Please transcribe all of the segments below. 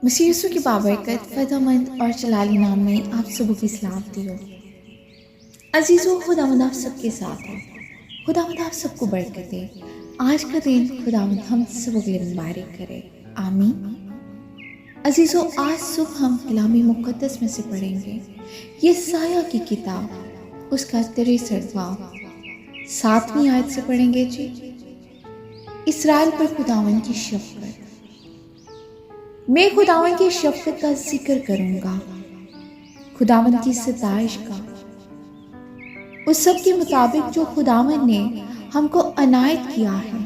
मसीह यीशु की बाबरकत फ़यदेमंद और जलाली नाम में आप सबों की सलामती हो। अजीज़ों, खुदावंद आप सबके साथ हो। खुदावंद आप सबको बरकत दे। आज का दिन खुदावंद हम सबों के लिए मुबारक करे, आमीन। अजीज़ों, आज सुबह हम कलामी मुक़द्दस में से पढ़ेंगे यशायाह की किताब, उसका 63वां 7वीं आयत से पढ़ेंगे जी। इस्राएल पर खुदावंद की शफ़क़त। मैं खुदावंद की शफ़क़त का जिक्र करूंगा, खुदावंद की सताइश का, उस सब के मुताबिक जो खुदावंद ने हमको अनायत किया है,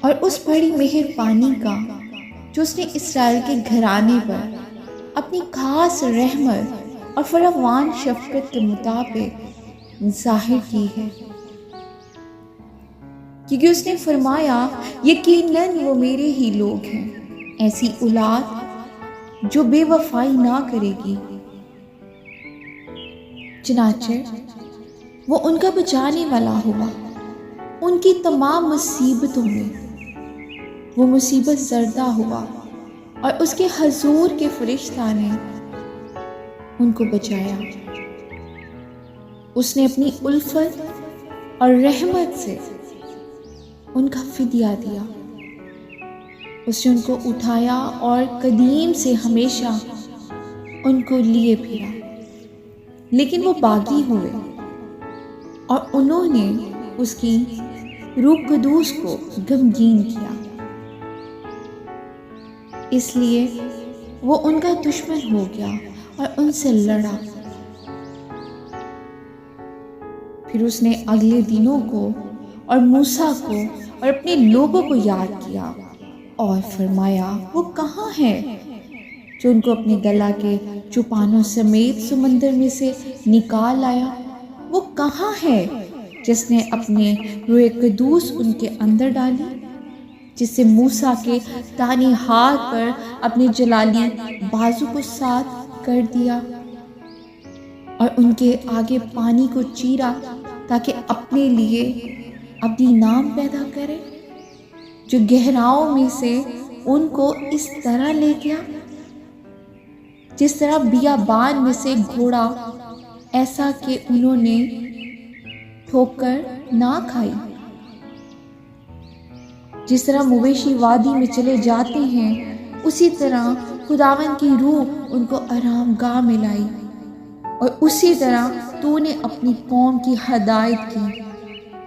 और उस बड़ी मेहरबानी का जो उसने इस्राएल के घराने पर अपनी खास रहमत और फरावान शफ़क़त के मुताबिक जाहिर की है। क्योंकि उसने फरमाया, यकीनन वो मेरे ही लोग हैं, ऐसी औलाद जो बेवफाई ना करेगी। चनाचे वो उनका बचाने वाला हुआ। उनकी तमाम मुसीबतों में वो मुसीबत ज़रदा हुआ और उसके हजूर के फरिश्ता ने उनको बचाया। उसने अपनी उल्फत और रहमत से उनका फिदिया दिया। उसने उनको उठाया और कदीम से हमेशा उनको लिए फिरा। लेकिन वो बागी हुए और उन्होंने उसकी रूह कदूस को गमगीन किया, इसलिए वो उनका दुश्मन हो गया और उनसे लड़ा। फिर उसने अगले दिनों को और मूसा को और अपने लोगों को याद किया और फरमाया, वो कहाँ है जो उनको अपने गला के चुपानों समेत समंदर में से निकाल आया? वो कहाँ है जिसने अपने रूह कदूस उनके अंदर डाली, जिससे मूसा के दाहिने हाथ पर अपने जलाली बाजू को साथ कर दिया और उनके आगे पानी को चीरा ताकि अपने लिए अपनी नाम पैदा करे, जो गहराओं में से उनको इस तरह ले गया जिस तरह बियाबान में से घोड़ा, ऐसा कि उन्होंने ठोकर ना खाई। जिस तरह मवेशी वादी में चले जाते हैं, उसी तरह खुदावन की रूह उनको आराम गाह में लाई, और उसी तरह तूने अपनी कौम की हदायत की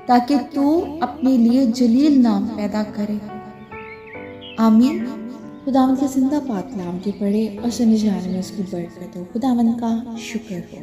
ताकि तू अपने लिए जलील नाम पैदा करे, आमीन। खुदावंद के जिंदा पाक नाम के पढ़े और सुने जाने में उसकी बरकत हो। खुदावंद का शुक्र हो।